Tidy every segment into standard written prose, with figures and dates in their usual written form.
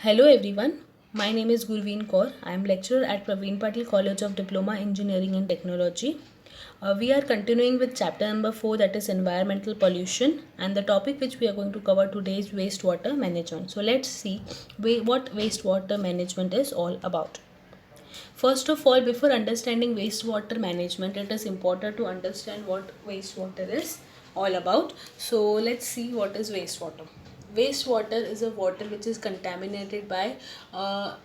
Hello everyone, my name is Gurveen Kaur. I am lecturer at Praveen Patil College of Diploma Engineering and Technology. We are continuing with chapter number 4, that is environmental pollution, and the topic which we are going to cover today is wastewater management. So let's see what wastewater management is all about. First of all, before understanding wastewater management, it is important to understand what wastewater is all about. So let's see what is wastewater. Wastewater is a water which is contaminated by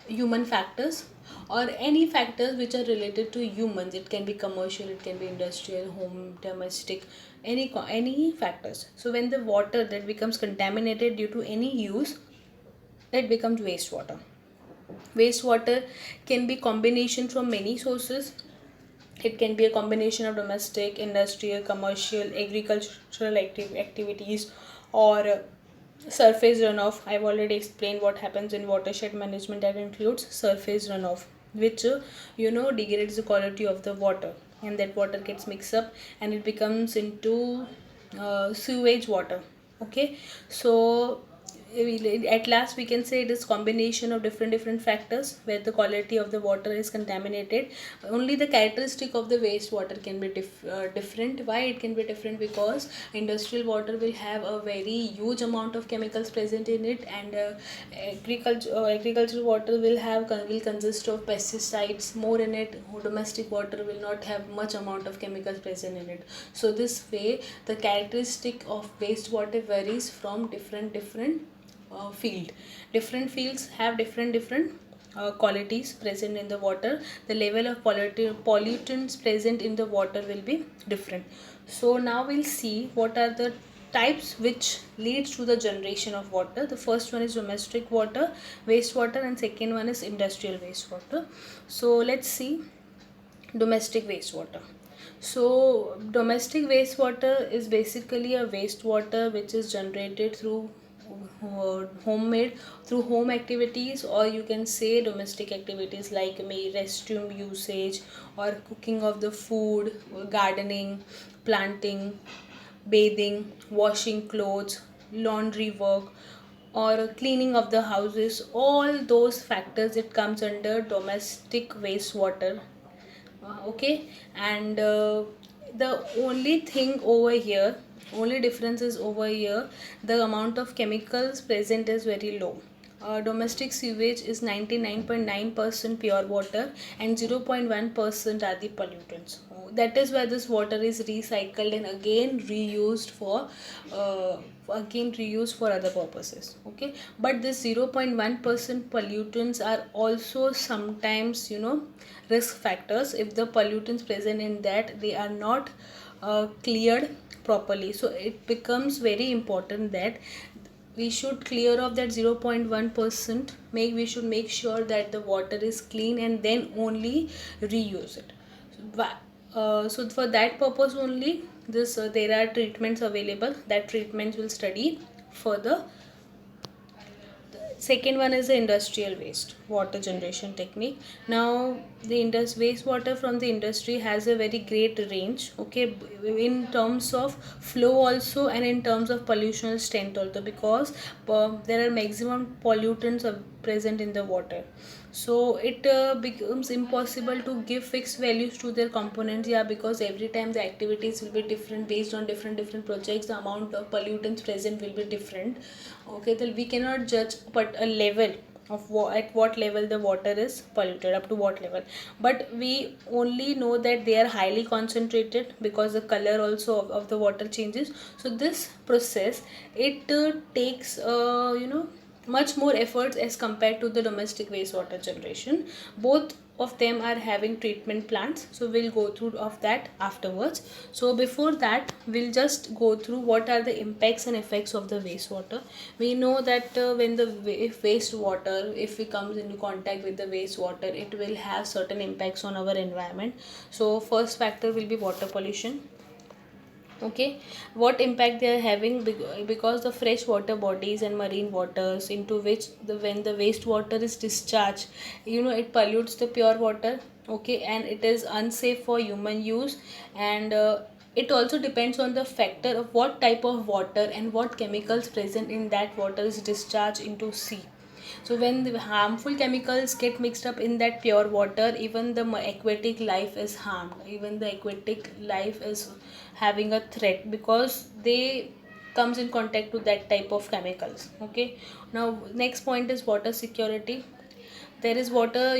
human factors or any factors which are related to humans. It can be commercial, it can be industrial, home, domestic, any factors. So when the water that becomes contaminated due to any use, that becomes wastewater. Wastewater can be combination from many sources. It can be a combination of domestic, industrial, commercial, agricultural activities, or surface runoff. I've already explained what happens in watershed management. That includes surface runoff, which degrades the quality of the water, and that water gets mixed up and it becomes into sewage water. Okay, so at last we can say it is combination of different factors where the quality of the water is contaminated. Only the characteristic of the wastewater can be different. Why it can be different? Because industrial water will have a very huge amount of chemicals present in it, and agricultural water will consist of pesticides more in it. Domestic water will not have much amount of chemicals present in it. So this way the characteristic of wastewater varies from different field. Different fields have different qualities present in the water. The level of pollutants present in the water will be different. So now we'll see what are the types which leads to the generation of water. The first one is domestic water wastewater, and second one is industrial wastewater. So let's see domestic wastewater. So domestic wastewater is basically a wastewater which is generated through homemade through home activities, or you can say domestic activities like restroom usage or cooking of the food, gardening, planting, bathing, washing clothes, laundry work, or cleaning of the houses. All those factors, it comes under domestic wastewater. Okay, and the only difference is over here, the amount of chemicals present is very low. Domestic sewage is 99.9% pure water and 0.1% are the pollutants. That is why this water is recycled and uh, again reused for other purposes. Okay, but this 0.1% pollutants are also sometimes risk factors. If the pollutants present in that, they are not cleared properly, so it becomes very important that we should clear off that 0.1%. We should make sure that the water is clean and then only reuse it. So for that purpose only, this there are treatments available. That treatments will study further. Second one is the industrial waste water generation technique. Now the wastewater from the industry has a very great range. Okay, in terms of flow also, and in terms of pollution strength also, because there are maximum pollutants present in the water. So it becomes impossible to give fixed values to their components. Yeah, because every time the activities will be different based on different projects, the amount of pollutants present will be different. Okay, then we cannot judge but a level of at what level the water is polluted, up to what level. But we only know that they are highly concentrated, because the color also of the water changes. So this process, it takes much more efforts as compared to the domestic wastewater generation. Both of them are having treatment plants, so we'll go through of that afterwards. So before that, we'll just go through what are the impacts and effects of the wastewater. We know that when the if wastewater, if it comes into contact with the wastewater, it will have certain impacts on our environment. So first factor will be water pollution. Okay, what impact they are having? Because the fresh water bodies and marine waters into which when the wastewater is discharged, it pollutes the pure water. Okay, and it is unsafe for human use. And it also depends on the factor of what type of water and what chemicals present in that water is discharged into sea. So when the harmful chemicals get mixed up in that pure water, even the aquatic life is harmed. Even the aquatic life is having a threat because they comes in contact with that type of chemicals. Okay. Now next point is water security. There is water,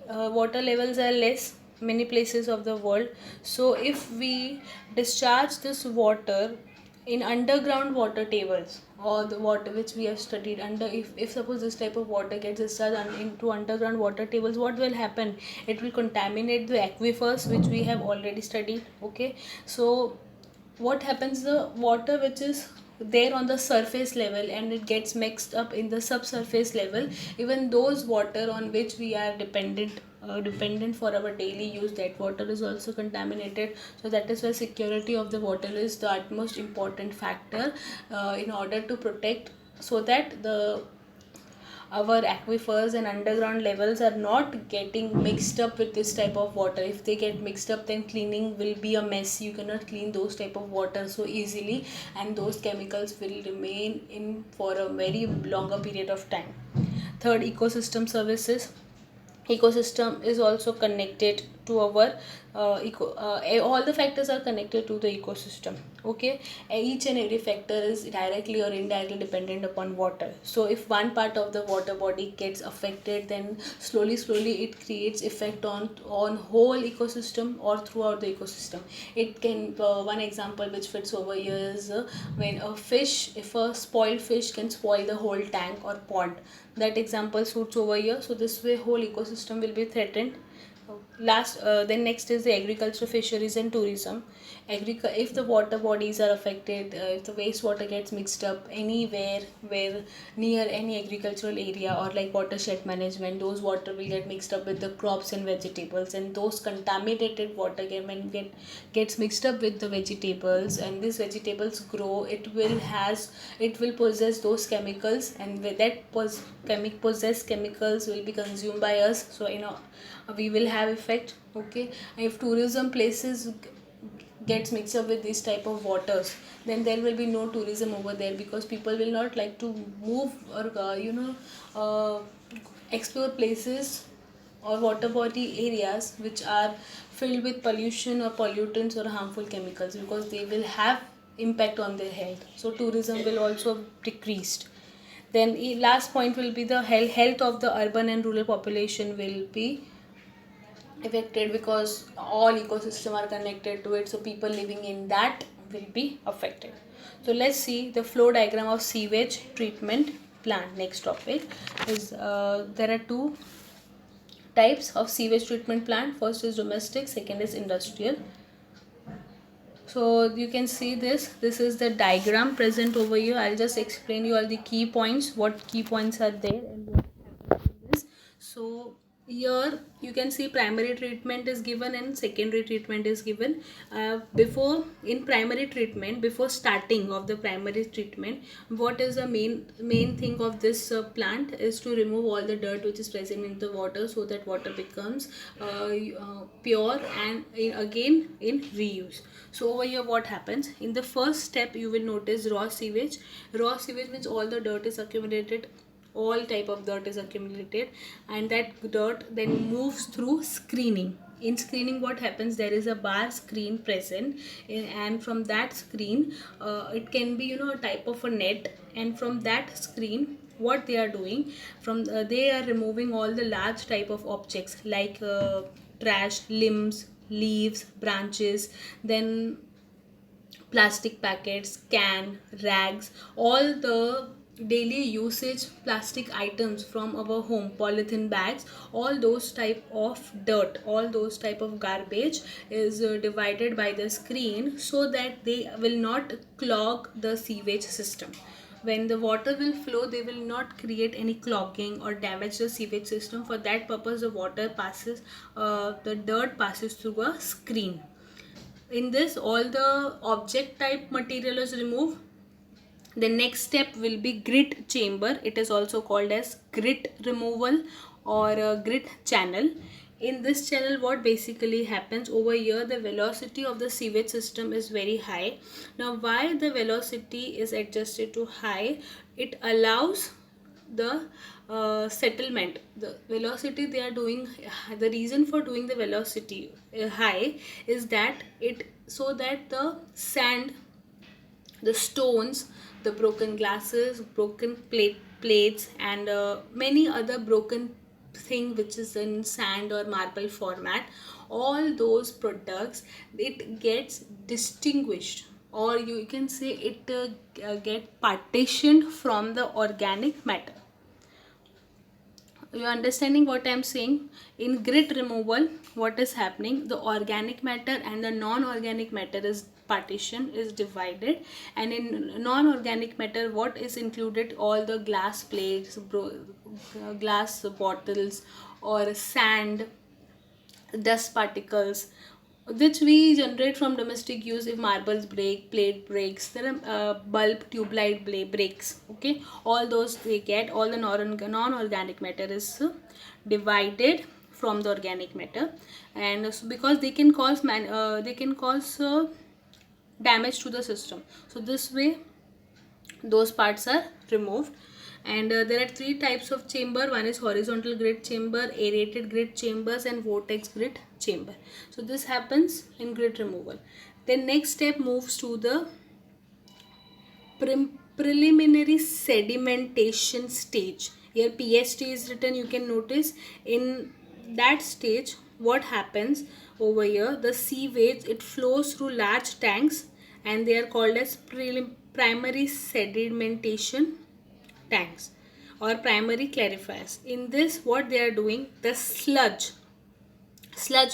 water levels are less many places of the world. So if we discharge this water in underground water tables, or the water which we have studied under, if suppose this type of water gets discharged into underground water tables, what will happen? It will contaminate the aquifers which we have already studied. Okay. So what happens, the water which is there on the surface level and it gets mixed up in the subsurface level, even those water on which we are dependent for our daily use, that water is also contaminated. So that is why security of the water is the utmost important factor in order to protect, so that the our aquifers and underground levels are not getting mixed up with this type of water. If they get mixed up, then cleaning will be a mess. You cannot clean those type of water so easily, and those chemicals will remain in for a very longer period of time. Third, ecosystem services. Ecosystem is also connected to our all the factors are connected to the ecosystem. Okay. Each and every factor is directly or indirectly dependent upon water. So if one part of the water body gets affected, then slowly it creates effect on whole ecosystem or throughout the ecosystem. It can one example which fits over here is when a fish, if a spoiled fish can spoil the whole tank or pond. That example suits over here. So this way whole ecosystem will be threatened. Then next is the agriculture, fisheries and tourism. If the water bodies are affected, if the wastewater gets mixed up anywhere where near any agricultural area or like watershed management, those water will get mixed up with the crops and vegetables, and those contaminated water gets mixed up with the vegetables, and these vegetables grow, it will possess those chemicals, and with that possessed chemicals will be consumed by us. So we will have effect. Okay. If tourism places gets mixed up with this type of waters, then there will be no tourism over there, because people will not like to move or uh, explore places or water body areas which are filled with pollution or pollutants or harmful chemicals, because they will have impact on their health. So tourism will also decreased. Then last point will be the health of the urban and rural population will be affected, because all ecosystem are connected to it, so people living in that will be affected. So let's see the flow diagram of sewage treatment plant. Next topic is there are two types of sewage treatment plant. First is domestic, second is industrial. So you can see this is the diagram present over here. I'll just explain you all the key points, what key points are there and what happens in this. So here you can see primary treatment is given and secondary treatment is given. Before in primary treatment, before starting of the primary treatment, what is the main thing of this plant is to remove all the dirt which is present in the water, so that water becomes pure and again in reuse. So over here what happens, in the first step you will notice raw sewage. Raw sewage means all the dirt is accumulated, all type of dirt is accumulated, and that dirt then moves through screening. In screening what happens, there is a bar screen present and from that screen it can be a type of a net, and from that screen what they are doing, they are removing all the large type of objects like trash, limbs, leaves, branches, then plastic packets, can, rags, all the daily usage plastic items from our home, polythene bags, all those type of dirt, all those type of garbage is divided by the screen, so that they will not clog the sewage system. When the water will flow, they will not create any clogging or damage the sewage system. For that purpose the water passes, the dirt passes through a screen. In this all the object type material is removed. The next step will be grit chamber. It is also called as grit removal or grit channel. In this channel what basically happens, over here the velocity of the sewage system is very high. Now why the velocity is adjusted to high, it allows the settlement, the velocity they are doing, the reason for doing the velocity high is that it, so that the sand, the stones, the broken glasses, broken plates, and many other broken thing which is in sand or marble format, all those products, it gets distinguished, or you can say it get partitioned from the organic matter. You understanding what I'm saying? In grit removal, what is happening, the organic matter and the non-organic matter is partition, is divided. And in non-organic matter, what is included, all the glass plates, glass bottles, or sand, dust particles, which we generate from domestic use. If marbles break, plate breaks, there are bulb tube light breaks, okay, all those they get, all the non-organic matter is divided from the organic matter. And so because they can cause damage to the system, so this way those parts are removed. And there are three types of chamber. One is horizontal grit chamber, aerated grit chambers, and vortex grit chamber. So this happens in grit removal. Then next step moves to the preliminary sedimentation stage. Here PST is written, you can notice. In that stage, what happens over here, the sewage, it flows through large tanks, and they are called as primary sedimentation tanks or primary clarifiers. In this, what they are doing, the sludge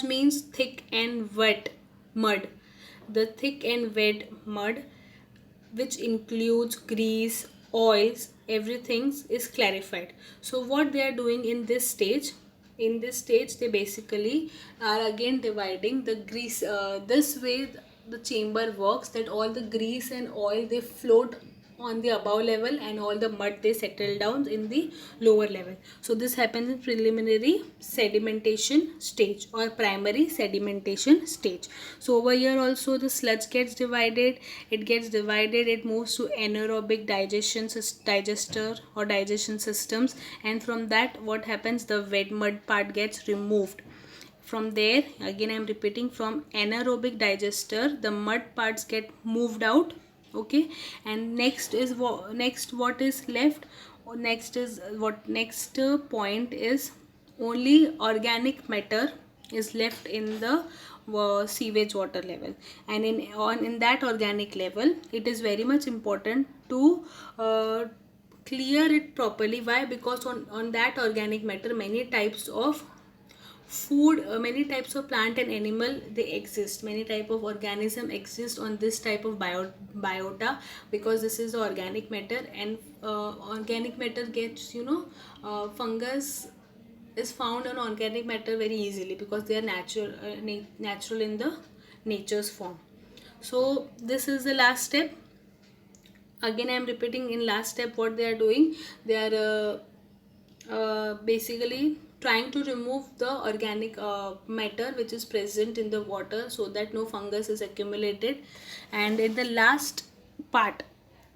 means thick and wet mud, the thick and wet mud, which includes grease, oils, everything is clarified. So what they are doing in this stage, they basically are again dividing the grease. This way the chamber works, that all the grease and oil, they float on the above level, and all the mud, they settle down in the lower level. So this happens in preliminary sedimentation stage or primary sedimentation stage. So over here also the sludge gets divided, it moves to anaerobic digester or digestion systems, and from that what happens, the wet mud part gets removed. From there, again I am repeating, from anaerobic digester the mud parts get moved out, okay. And next what is left, or next point is, only organic matter is left in the sewage water level. And in that organic level, it is very much important to clear it properly. Why? Because on that organic matter, many types of food, many types of plant and animal, they exist, many type of organism exist on this type of biota, because this is the organic matter. And organic matter gets, fungus is found on organic matter very easily, because they are natural in the nature's form. So this is the last step. Again I am repeating, in last step what they are doing, they are basically trying to remove the organic matter which is present in the water, so that no fungus is accumulated. And in the last part,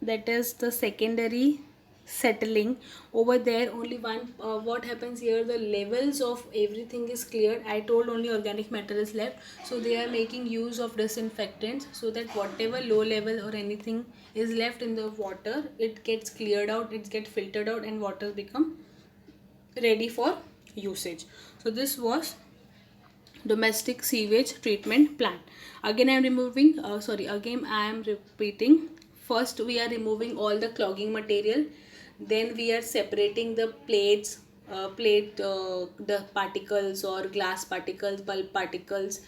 that is the secondary settling, over there only one, what happens here, the levels of everything is cleared. I told only organic matter is left, so they are making use of disinfectants, so that whatever low level or anything is left in the water, it gets cleared out, it gets filtered out, and water become ready for usage. So this was domestic sewage treatment plant. Again I am repeating. First we are removing all the clogging material, then we are separating the the particles or glass particles, bulb particles,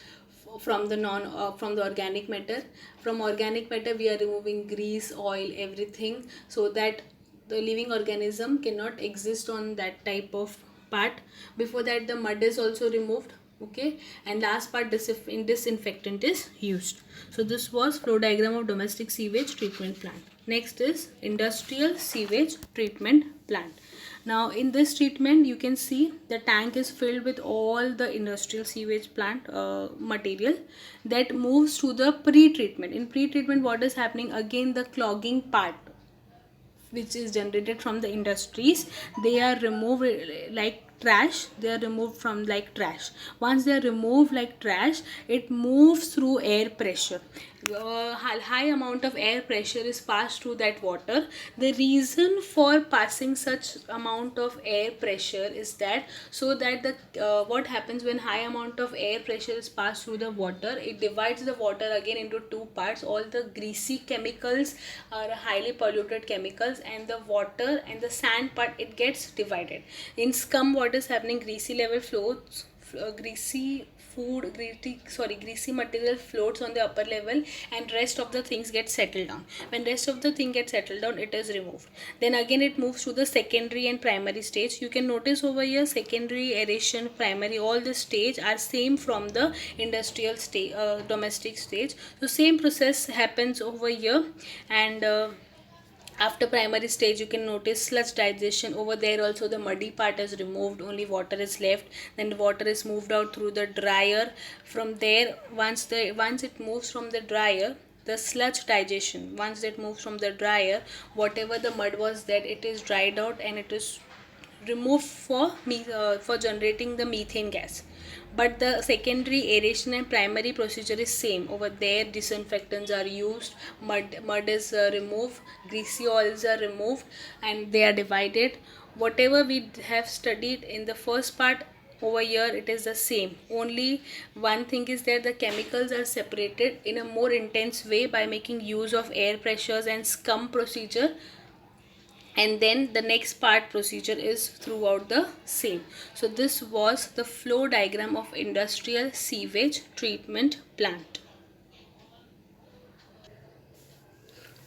from the organic matter. From organic matter we are removing grease, oil, everything, so that the living organism cannot exist on that type of part. Before that the mud is also removed, okay. And last part, disinfectant is used. So this was flow diagram of domestic sewage treatment plant. Next is industrial sewage treatment plant. Now in this treatment, you can see the tank is filled with all the industrial sewage plant material that moves to the pre-treatment. In pre-treatment, what is happening, again the clogging part which is generated from the industries, they are removed like trash. They are removed from like trash. Once they are removed like trash, it moves through air pressure. High amount of air pressure is passed through that water. The reason for passing such amount of air pressure is that, so that the what happens when high amount of air pressure is passed through the water, it divides the water again into two parts. All the greasy chemicals are highly polluted chemicals, and the water and the sand part, it gets divided. In scum, what is happening, greasy level floats, greasy material floats on the upper level, and rest of the things get settled down. When rest of the thing gets settled down, it is removed. Then again it moves to the secondary and primary stage. You can notice over here, secondary, aeration, primary, all the stage are same from the industrial stage, domestic stage. So same process happens over here. And after primary stage, you can notice sludge digestion. Over there also the muddy part is removed, only water is left. Then the water is moved out through the dryer. From there, once it moves from the dryer, the sludge digestion, once it moves from the dryer, whatever the mud was there, it is dried out and it is removed for generating the methane gas. But the secondary, aeration and primary procedure is same. Over there disinfectants are used, mud is removed, greasy oils are removed, and they are divided. Whatever we have studied in the first part, over here it is the same. Only one thing is that the chemicals are separated in a more intense way by making use of air pressures and scum procedure. And then the next part procedure is throughout the same. So this was the flow diagram of industrial sewage treatment plant.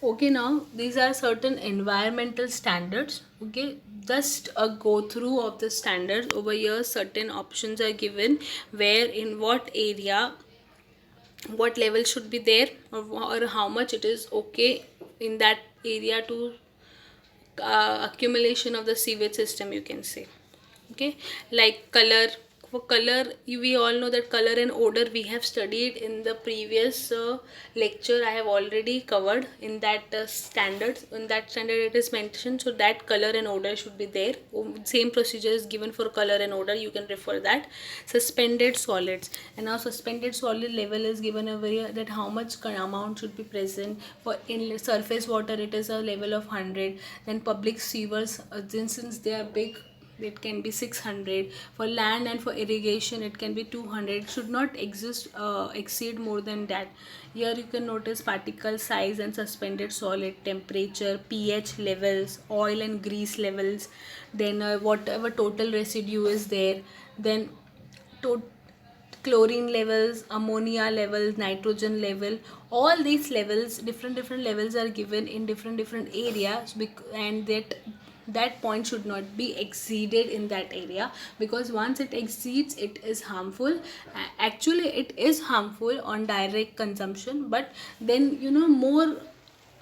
Okay, now these are certain environmental standards. Okay, just a go through of the standards. Over here certain options are given, where in what area what level should be there, or how much it is okay in that area to accumulation of the sewage system, you can say. Okay, like color. For color, we all know that color and odor we have studied in the previous lecture. I have already covered in that standards. In that standard it is mentioned, so that color and odor should be there. Same procedure is given for color and odor, you can refer that. Suspended solids, and now suspended solid level is given over here, that how much amount should be present. For in surface water it is a level of 100. Then public sewers, since they are big, it can be 600. For land and for irrigation it can be 200. It should not exceed more than that. Here you can notice particle size and suspended solid, temperature, pH levels, oil and grease levels, then whatever total residue is there, then chlorine levels, ammonia levels, nitrogen level. All these levels, different levels are given in different areas, and that point should not be exceeded in that area, because once it exceeds it is harmful. Actually it is harmful on direct consumption, but then more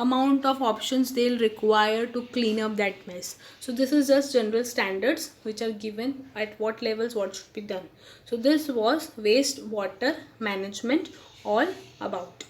amount of options they'll require to clean up that mess. So this is just general standards which are given at what levels what should be done. So this was waste water management all about.